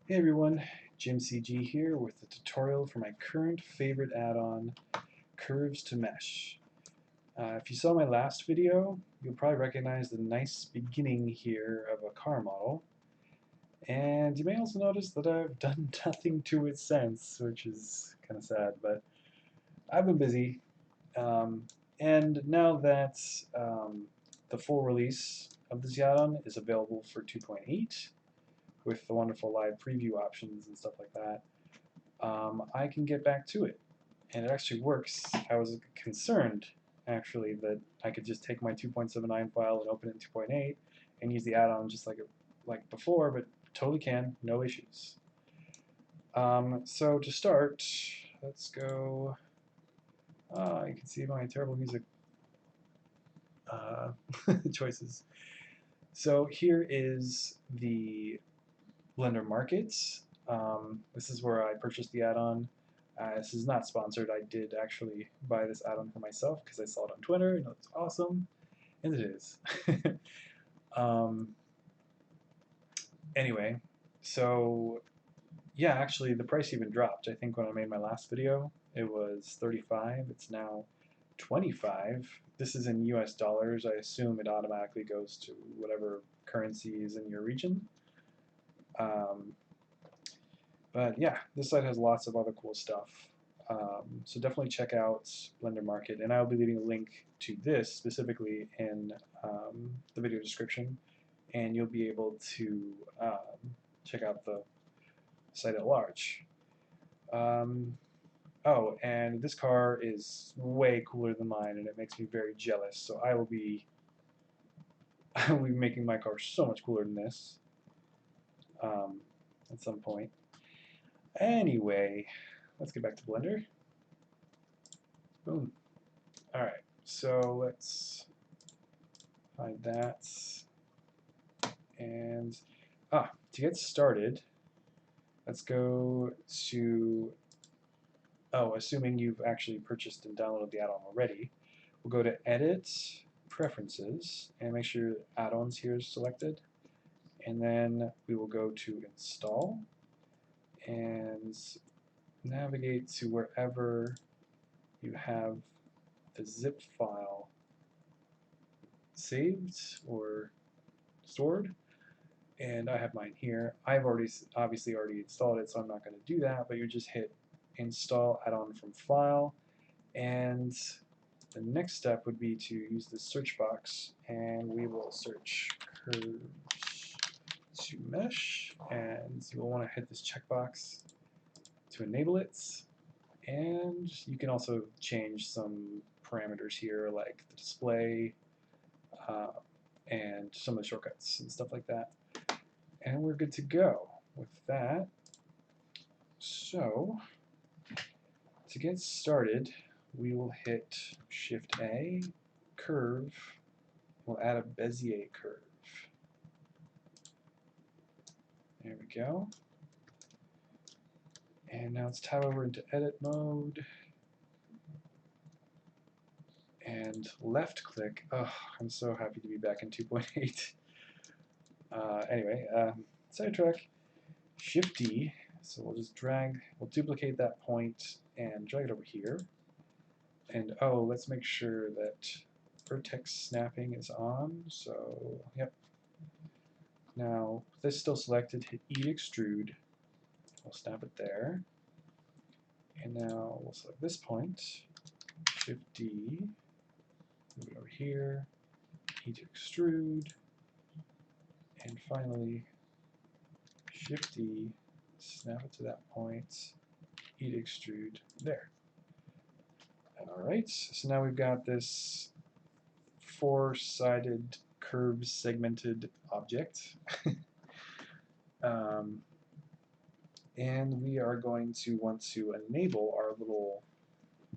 Hey everyone, Jim CG here with a tutorial for my current favorite add-on, Curves to Mesh. If you saw my last video, you'll probably recognize the nice beginning here of a car model. And you may also notice that I've done nothing to it since, which is kind of sad, but I've been busy. Um, and now that the full release of this add-on is available for 2.8, with the wonderful live preview options and stuff like that, I can get back to it. And it actually works. I was concerned, actually, that I could just take my 2.79 file and open it in 2.8 and use the add-on just like before, but totally can, no issues. So to start, let's go. You can see my terrible music uh, choices. So here is the Blender Market. This is where I purchased the add-on. This is not sponsored. I did actually buy this add-on for myself because I saw it on Twitter and it was awesome, and it is. um, anyway, so yeah, actually the price even dropped. I think when I made my last video, it was 35. It's now 25. This is in US dollars. I assume it automatically goes to whatever currency is in your region. Um, But yeah, this site has lots of other cool stuff. So definitely check out Blender Market, and I'll be leaving a link to this specifically in the video description, and you'll be able to check out the site at large. Um, oh, and this car is way cooler than mine, and it makes me very jealous. So I will be I will be making my car so much cooler than this um, at some point. Anyway, let's get back to Blender. Boom. Alright, so let's hide that. And, to get started, let's go to, assuming you've actually purchased and downloaded the add-on already, we'll go to Edit, Preferences, and make sure Add-ons here is selected. And then we will go to Install, and navigate to wherever you have the zip file saved or stored, and I have mine here. I've obviously already installed it, so I'm not going to do that, but you just hit install add-on from file, and the next step would be to use the search box, and we will search curves to mesh, and you'll want to hit this checkbox to enable it, and you can also change some parameters here like the display uh, and some of the shortcuts and stuff like that. And we're good to go with that. So to get started, we will hit Shift A, curve. We'll add a Bezier curve. There we go. And now let's tab over into edit mode and left click. Oh, I'm so happy to be back in 2.8. Anyway, sidetrack, Shift D. So we'll just we'll duplicate that point and drag it over here. And let's make sure that vertex snapping is on. So, yep. Now, with this still selected, hit E to extrude. We'll snap it there. And now we'll select this point, Shift D, move it over here, E to extrude, and finally Shift D, snap it to that point, E to extrude there. Alright, so now we've got this four-sided curved segmented object. And we are going to want to enable our little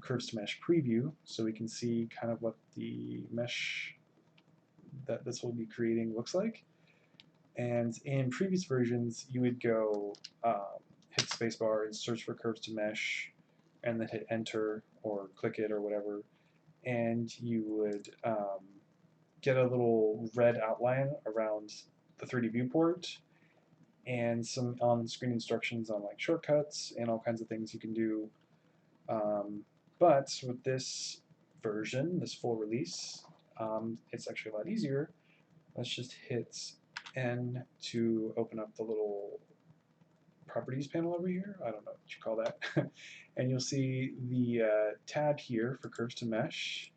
curves to mesh preview so we can see kind of what the mesh that this will be creating looks like. And in previous versions, you would go hit spacebar and search for curves to mesh, and then hit enter or click it or whatever, and you would get a little red outline around the 3D viewport, and some on-screen instructions on like shortcuts and all kinds of things you can do. But with this version, this full release, it's actually a lot easier. Let's just hit N to open up the little properties panel over here. I don't know what you call that. And you'll see the tab here for curves to mesh.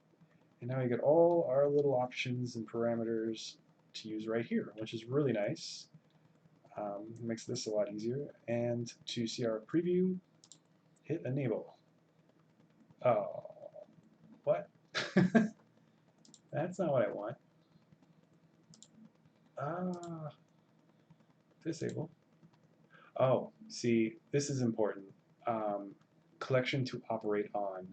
And now you get all our little options and parameters to use right here, which is really nice. Makes this a lot easier. And to see our preview, hit enable. Oh, what? That's not what I want. Disable. Oh, see, this is important. Collection to operate on.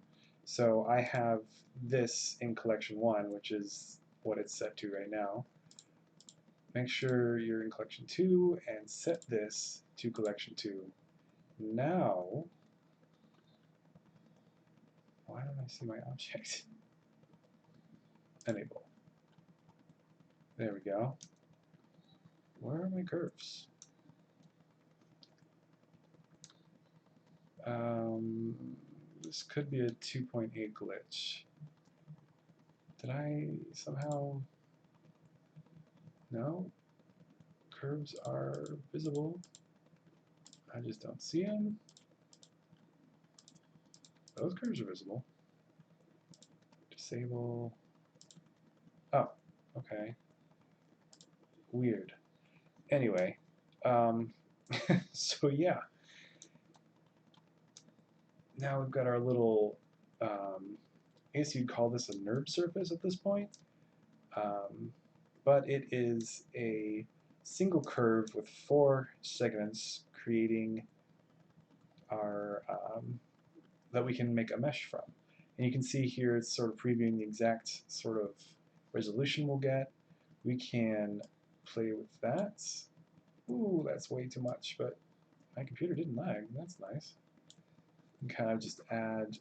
So I have this in collection 1, which is what it's set to right now. Make sure you're in collection 2 and set this to collection 2. Now, why don't I see my object? Enable. There we go. Where are my curves? This could be a 2.8 glitch. Did I somehow... No? Curves are visible. I just don't see them. Those curves are visible. Disable. Oh, okay. Weird. Anyway, so yeah. Now we've got our little, I guess you'd call this a nerd surface at this point. But it is a single curve with 4 segments creating our, that we can make a mesh from. And you can see here it's sort of previewing the exact sort of resolution we'll get. We can play with that. Ooh, that's way too much, but my computer didn't lag. That's nice. You can kind of just add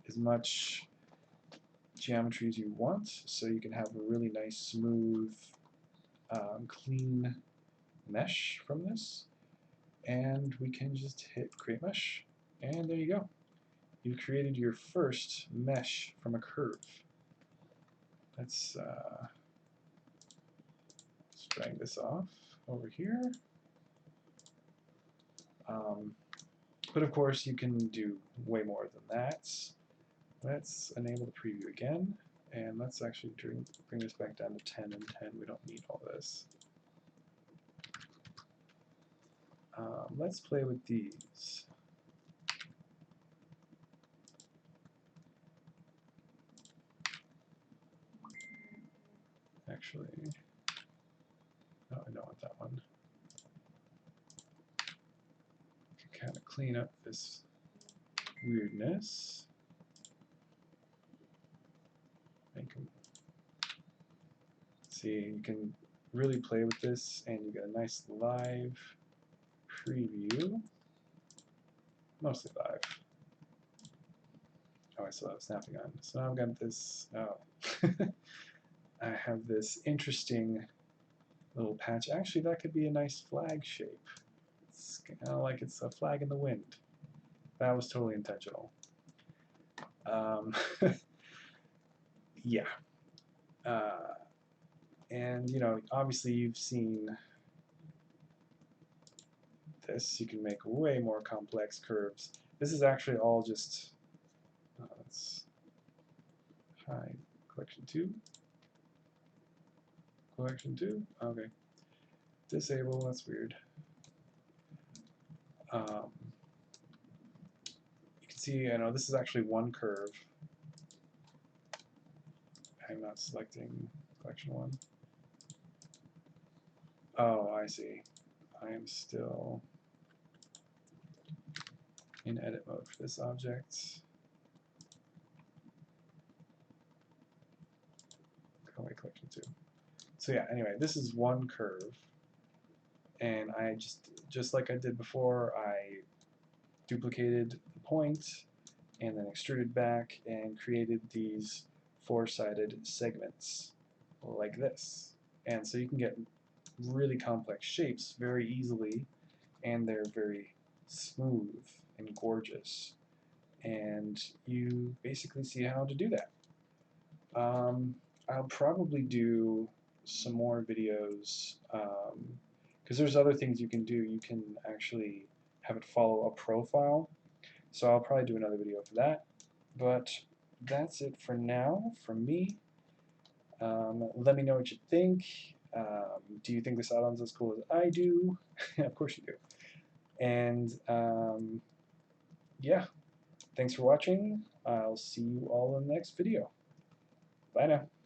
as much geometry as you want, so you can have a really nice, smooth, clean mesh from this. And we can just hit Create Mesh, and there you go. You've created your first mesh from a curve. Let's drag this off over here. But of course, you can do way more than that. Let's enable the preview again, and let's actually bring this back down to 10 and 10. We don't need all this. Let's play with these. Actually, no, I don't want that one. Kind of clean up this weirdness. Make them. See, you can really play with this, and you get a nice live preview. Mostly live. Oh, I still have snapping on. So now I've got this. Oh, I have this interesting little patch. Actually, that could be a nice flag shape. It's kind of like it's a flag in the wind. That was totally intentional. Yeah. And, you know, obviously you've seen this. You can make way more complex curves. This is actually all just, let's hide collection 2. Collection 2? Okay. Disable, that's weird. You can see, you know, this is actually one curve. I'm not selecting collection 1. Oh, I see. I am still in edit mode for this object. Oh, wait, collection 2. So yeah, anyway, this is one curve, and I just like I did before, I duplicated the point and then extruded back and created these 4-sided segments like this. And so you can get really complex shapes very easily, and they're very smooth and gorgeous. And you basically see how to do that. I'll probably do some more videos because there's other things you can do. You can actually have it follow a profile. So I'll probably do another video for that. But that's it for now from me. Let me know what you think. Do you think this add-on's as cool as I do? Of course you do. And yeah, thanks for watching. I'll see you all in the next video. Bye now.